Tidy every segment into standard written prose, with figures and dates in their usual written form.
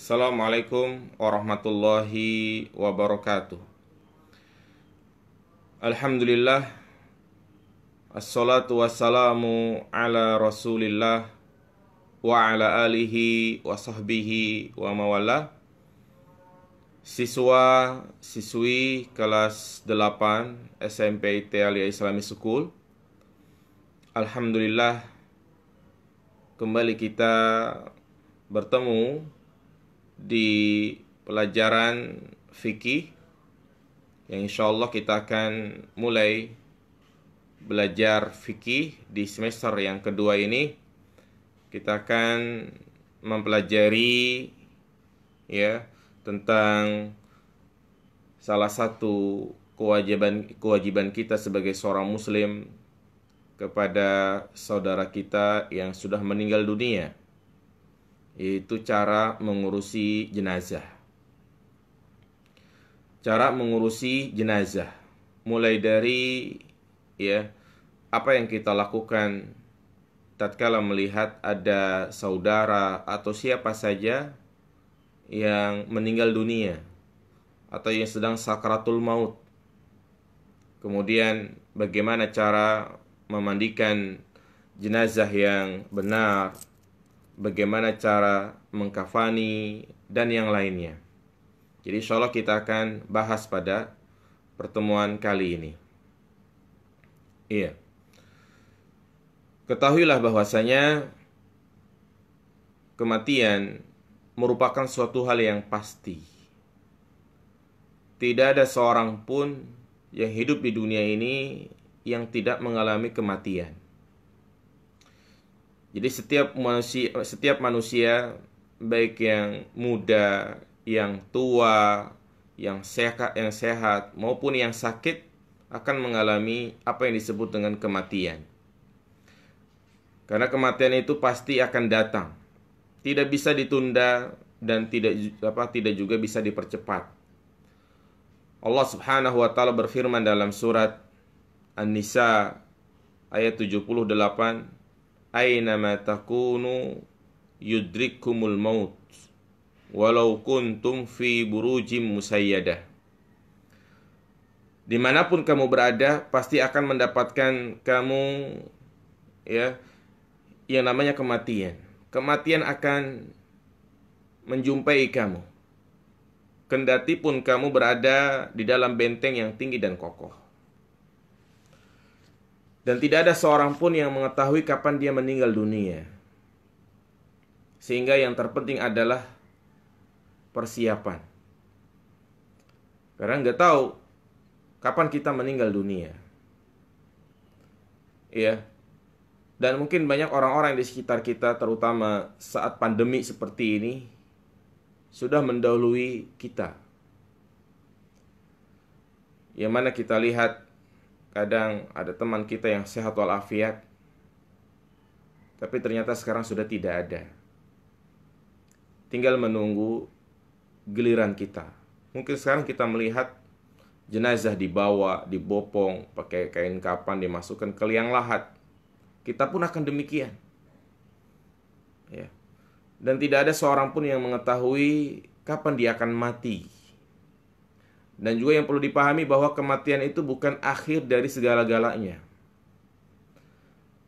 Assalamualaikum warahmatullahi wabarakatuh. Alhamdulillah, assalatu wassalamu ala rasulillah wa ala alihi wa sahbihi wa mawala. Siswa siswi kelas 8 SMP Italia Islamic School, alhamdulillah kembali kita bertemu di pelajaran fikih yang insya Allah kita akan mulai belajar fikih di semester yang kedua ini. Kita akan mempelajari tentang salah satu kewajiban kita sebagai seorang muslim kepada saudara kita yang sudah meninggal dunia, yaitu cara mengurusi jenazah. Cara mengurusi jenazah, mulai dari apa yang kita lakukan tatkala melihat ada saudara atau siapa saja yang meninggal dunia atau yang sedang sakaratul maut. Kemudian bagaimana cara memandikan jenazah yang benar, bagaimana cara mengkafani, dan yang lainnya. Jadi insya Allah kita akan bahas pada pertemuan kali ini. Ketahuilah bahwasanya kematian merupakan suatu hal yang pasti. Tidak ada seorang pun yang hidup di dunia ini yang tidak mengalami kematian. Jadi setiap manusia, baik yang muda, yang tua, yang sehat maupun yang sakit, akan mengalami apa yang disebut dengan kematian. Karena kematian itu pasti akan datang, tidak bisa ditunda dan tidak juga bisa dipercepat. Allah Subhanahu wa taala berfirman dalam surat An-Nisa ayat 78, "Aynama takunu yudrikkumul maut walau kuntum fi burujim musayyadah." Dimanapun kamu berada, pasti akan mendapatkan kamu yang namanya kematian. Kematian akan menjumpai kamu, kendati pun kamu berada di dalam benteng yang tinggi dan kokoh. Dan tidak ada seorang pun yang mengetahui kapan dia meninggal dunia. Sehingga yang terpenting adalah persiapan. Karena nggak tahu kapan kita meninggal dunia. Dan mungkin banyak orang-orang di sekitar kita, terutama saat pandemi seperti ini, sudah mendahului kita. Yang mana kita lihat kadang ada teman kita yang sehat walafiat, tapi ternyata sekarang sudah tidak ada. Tinggal menunggu giliran kita. Mungkin sekarang kita melihat jenazah dibawa, dibopong, pakai kain kapan, dimasukkan ke liang lahat. Kita pun akan demikian. Dan tidak ada seorang pun yang mengetahui kapan dia akan mati. Dan juga yang perlu dipahami bahwa kematian itu bukan akhir dari segala-galanya.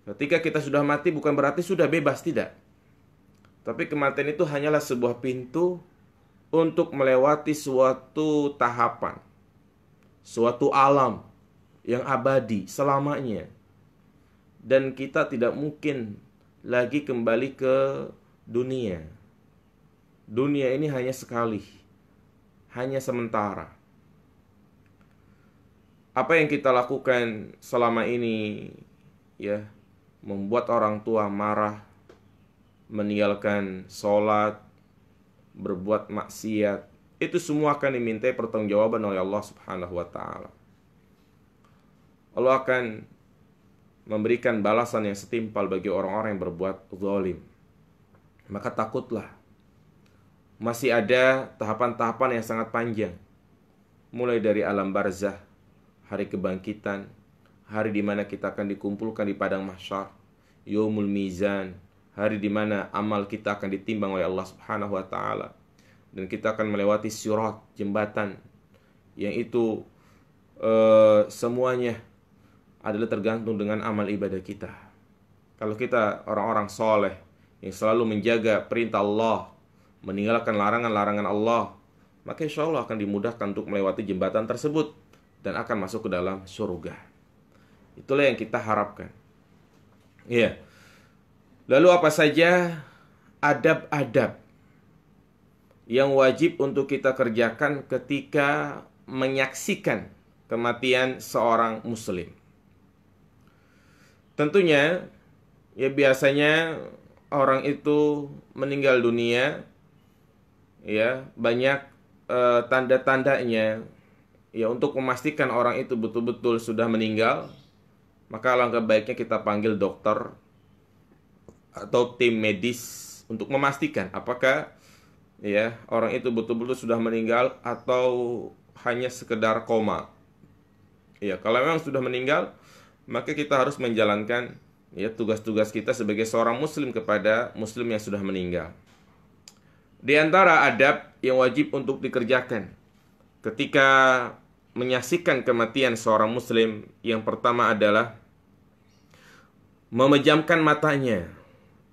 Ketika kita sudah mati bukan berarti sudah bebas, tidak. Tapi kematian itu hanyalah sebuah pintu untuk melewati suatu tahapan, suatu alam yang abadi selamanya. Dan kita tidak mungkin lagi kembali ke dunia. Dunia ini hanya sekali, hanya sementara. Apa yang kita lakukan selama ini membuat orang tua marah, meninggalkan sholat, berbuat maksiat, itu semua akan dimintai pertanggungjawaban oleh Allah Subhanahu wa taala. Allah akan memberikan balasan yang setimpal bagi orang-orang yang berbuat zalim. Maka takutlah. Masih ada tahapan-tahapan yang sangat panjang. Mulai dari alam barzah, hari kebangkitan, hari di mana kita akan dikumpulkan di padang mahsyar, yaumul mizan, hari di mana amal kita akan ditimbang oleh Allah Subhanahu wa taala. dan kita akan melewati sirat, jembatan, yang itu semuanya adalah tergantung dengan amal ibadah kita. Kalau kita orang-orang soleh yang selalu menjaga perintah Allah, meninggalkan larangan-larangan Allah, maka insya Allah akan dimudahkan untuk melewati jembatan tersebut dan akan masuk ke dalam surga. Itulah yang kita harapkan. Iya. Lalu apa saja adab-adab yang wajib untuk kita kerjakan ketika menyaksikan kematian seorang muslim? Tentunya, ya biasanya orang itu meninggal dunia, ya banyak tanda-tandanya. Ya, untuk memastikan orang itu betul-betul sudah meninggal, maka alangkah baiknya kita panggil dokter atau tim medis untuk memastikan apakah ya orang itu betul-betul sudah meninggal atau hanya sekedar koma. Ya, kalau memang sudah meninggal, maka kita harus menjalankan ya tugas-tugas kita sebagai seorang muslim kepada muslim yang sudah meninggal. Di antara adab yang wajib untuk dikerjakan ketika menyaksikan kematian seorang muslim, yang pertama adalah memejamkan matanya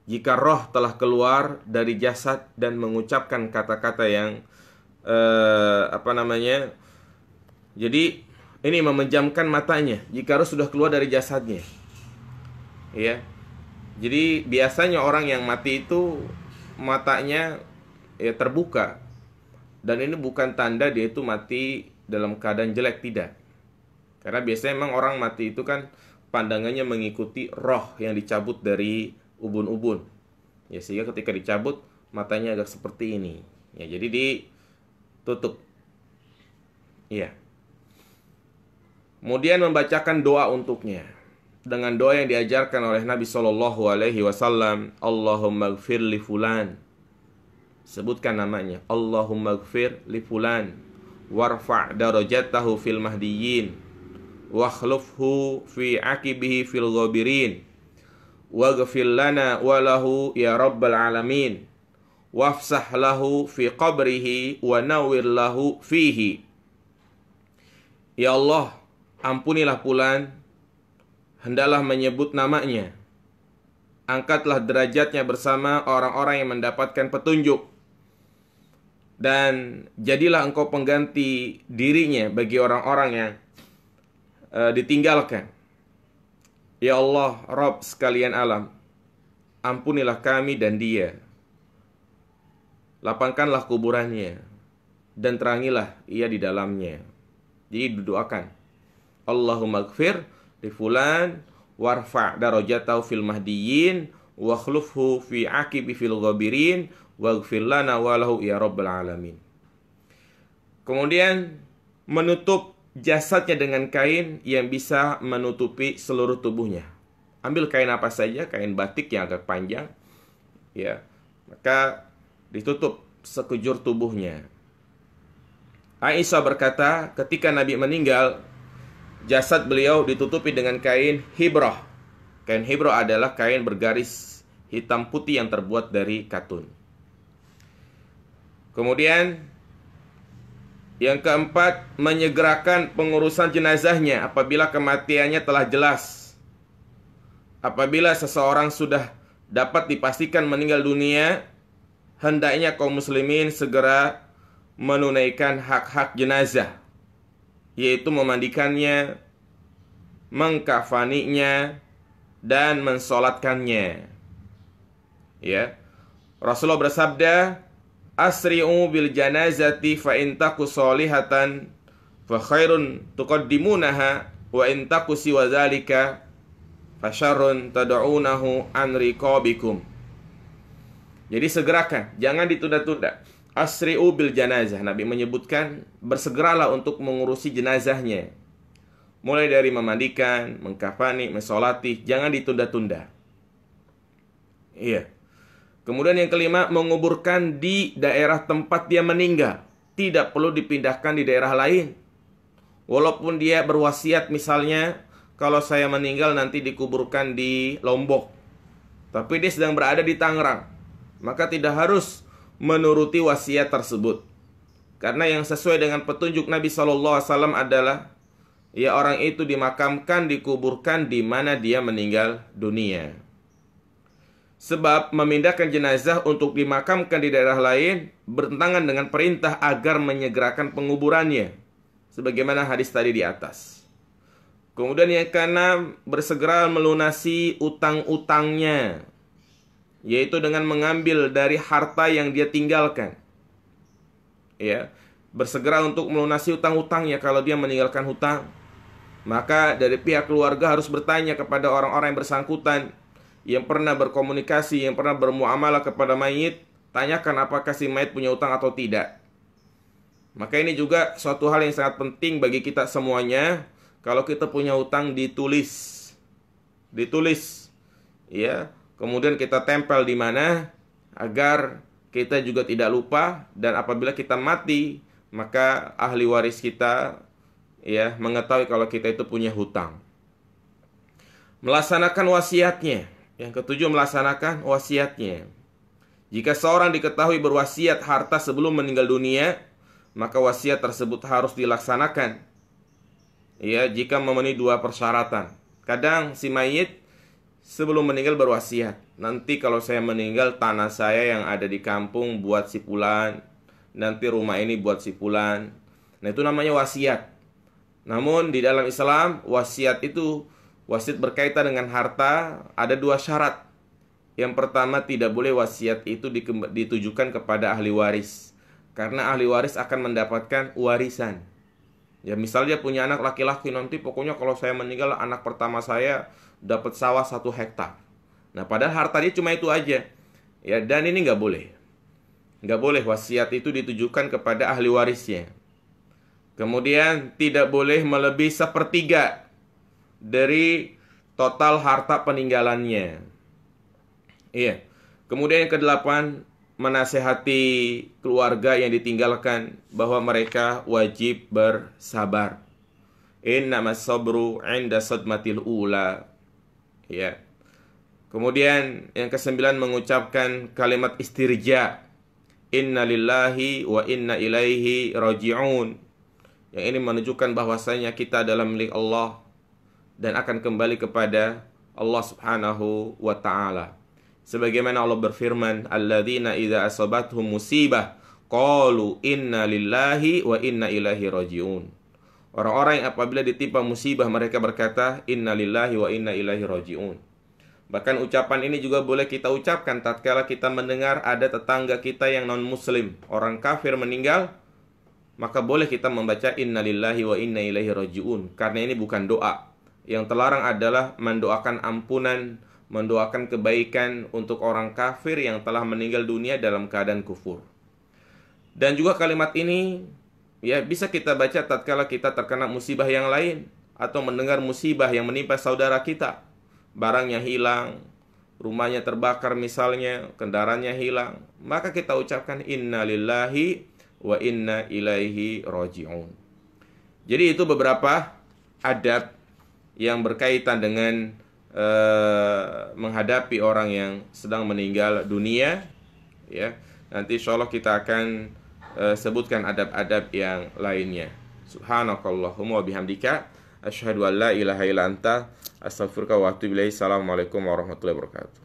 jika roh telah keluar dari jasad dan mengucapkan kata-kata yang jadi ini memejamkan matanya jika roh sudah keluar dari jasadnya. Ya. Jadi biasanya orang yang mati itu matanya ya terbuka, dan ini bukan tanda dia itu mati dalam keadaan jelek, tidak. Karena biasanya memang orang mati itu kan pandangannya mengikuti roh yang dicabut dari ubun-ubun. Ya, sehingga ketika dicabut matanya agak seperti ini. Ya, jadi ditutup. Iya. Kemudian membacakan doa untuknya dengan doa yang diajarkan oleh Nabi SAW. Allahumma gfir li fulan. Sebutkan namanya. Allahumma gfir li fulan. Warfa' darajatahu fil mahdiyyin. Wakhlufhu fi akibihi fil ghabirin. Waghfir lana walahu ya rabbal alamin. Wafsah lahu fi qabrihi wa nawwir lahu fihi. Ya Allah, ampunilah fulan, hendaklah menyebut namanya. Angkatlah derajatnya bersama orang-orang yang mendapatkan petunjuk. Dan jadilah engkau pengganti dirinya bagi orang-orang yang ditinggalkan. Ya Allah, Rabb sekalian alam, ampunilah kami dan dia. Lapangkanlah kuburannya dan terangilah ia di dalamnya. Jadi didoakan. Allahumma gfir li fulan warfa' darajatahu fil mahdiyyin wa khlufhu fi aqibi fil ghabirin waghfir lana walahu ya rabbal alamin. Kemudian menutup jasadnya dengan kain yang bisa menutupi seluruh tubuhnya. Ambil kain apa saja, kain batik yang agak panjang, ya, maka ditutup sekujur tubuhnya. Aisyah berkata, ketika Nabi meninggal, jasad beliau ditutupi dengan kain hibrah. Kain hibrah adalah kain bergaris hitam putih yang terbuat dari katun. Kemudian yang keempat, menyegerakan pengurusan jenazahnya apabila kematiannya telah jelas. Apabila seseorang sudah dapat dipastikan meninggal dunia, hendaknya kaum muslimin segera menunaikan hak-hak jenazah, yaitu memandikannya, mengkafaninya, dan mensolatkannya. Ya, Rasulullah bersabda, asri'u bil janazati fa in taku solihatan fa khairun tuqaddimunaha wa in taku siwa dzalika fa syarrun tad'unahu an riqabikum. Jadi segerakan, jangan ditunda-tunda. Asri'u bil janazah, Nabi menyebutkan bersegeralah untuk mengurusi jenazahnya. Mulai dari memandikan, mengkafani, mensolati, jangan ditunda-tunda. Iya. Kemudian yang kelima, menguburkan di daerah tempat dia meninggal. Tidak perlu dipindahkan di daerah lain. Walaupun dia berwasiat misalnya, kalau saya meninggal nanti dikuburkan di Lombok, tapi dia sedang berada di Tangerang, maka tidak harus menuruti wasiat tersebut. Karena yang sesuai dengan petunjuk Nabi SAW adalah ya orang itu dimakamkan, dikuburkan di mana dia meninggal dunia. Sebab memindahkan jenazah untuk dimakamkan di daerah lain bertentangan dengan perintah agar menyegerakan penguburannya, sebagaimana hadis tadi di atas. Kemudian yang keenam, bersegera melunasi utang-utangnya, yaitu dengan mengambil dari harta yang dia tinggalkan. Ya, bersegera untuk melunasi utang-utangnya. Kalau dia meninggalkan hutang, maka dari pihak keluarga harus bertanya kepada orang-orang yang bersangkutan, yang pernah berkomunikasi, yang pernah bermuamalah kepada mayit, tanyakan apakah si mayit punya utang atau tidak. Maka ini juga suatu hal yang sangat penting bagi kita semuanya. Kalau kita punya utang, ditulis, ya. Kemudian kita tempel di mana agar kita juga tidak lupa, dan apabila kita mati, maka ahli waris kita ya mengetahui kalau kita itu punya hutang. Melaksanakan wasiatnya. Yang ketujuh, melaksanakan wasiatnya. Jika seorang diketahui berwasiat harta sebelum meninggal dunia, maka wasiat tersebut harus dilaksanakan. Ya, jika memenuhi dua persyaratan. Kadang si mayit sebelum meninggal berwasiat, nanti kalau saya meninggal, tanah saya yang ada di kampung buat si fulan, nanti rumah ini buat si fulan. Nah, itu namanya wasiat. Namun di dalam Islam, wasiat berkaitan dengan harta, ada dua syarat. Yang pertama, tidak boleh wasiat itu ditujukan kepada ahli waris, karena ahli waris akan mendapatkan warisan. Ya, misalnya punya anak laki-laki, nanti pokoknya kalau saya meninggal, anak pertama saya dapat sawah 1 hektar. Nah, padahal harta dia cuma itu aja. Ya, dan ini nggak boleh. Nggak boleh wasiat itu ditujukan kepada ahli warisnya. Kemudian tidak boleh melebihi 1/3 dari total harta peninggalannya. Iya. Kemudian yang ke-8, menasehati keluarga yang ditinggalkan bahwa mereka wajib bersabar. Innamas sabru 'inda sadmatil ula. Ya. Kemudian yang ke-9, mengucapkan kalimat istirja. Inna lillahi wa inna ilaihi raji'un. Yang ini menunjukkan bahwasanya kita adalah milik Allah dan akan kembali kepada Allah Subhanahu wa ta'ala. Sebagaimana Allah berfirman, alladzina idza asabathum musibah qalu inna lillahi wa inna ilaihi raji'un. Orang-orang yang apabila ditimpa musibah, mereka berkata inna lillahi wa inna ilaihi raji'un. Bahkan ucapan ini juga boleh kita ucapkan tatkala kita mendengar ada tetangga kita yang non-muslim, orang kafir meninggal, maka boleh kita membaca inna lillahi wa inna ilaihi raji'un. Karena ini bukan doa. Yang terlarang adalah mendoakan ampunan, mendoakan kebaikan untuk orang kafir yang telah meninggal dunia dalam keadaan kufur. Dan juga kalimat ini ya bisa kita baca tatkala kita terkena musibah yang lain, atau mendengar musibah yang menimpa saudara kita. Barangnya hilang, rumahnya terbakar misalnya, kendaraannya hilang, maka kita ucapkan inna lillahi wa inna ilaihi raji'un. Jadi itu beberapa adab yang berkaitan dengan menghadapi orang yang sedang meninggal dunia. Ya, nanti insyaallah kita akan sebutkan adab-adab yang lainnya. Subhanakallahumma wa bihamdika asyhadu an la ilaha illa anta astaghfiruka wa atubu ilaik. Assalamualaikum warahmatullahi wabarakatuh.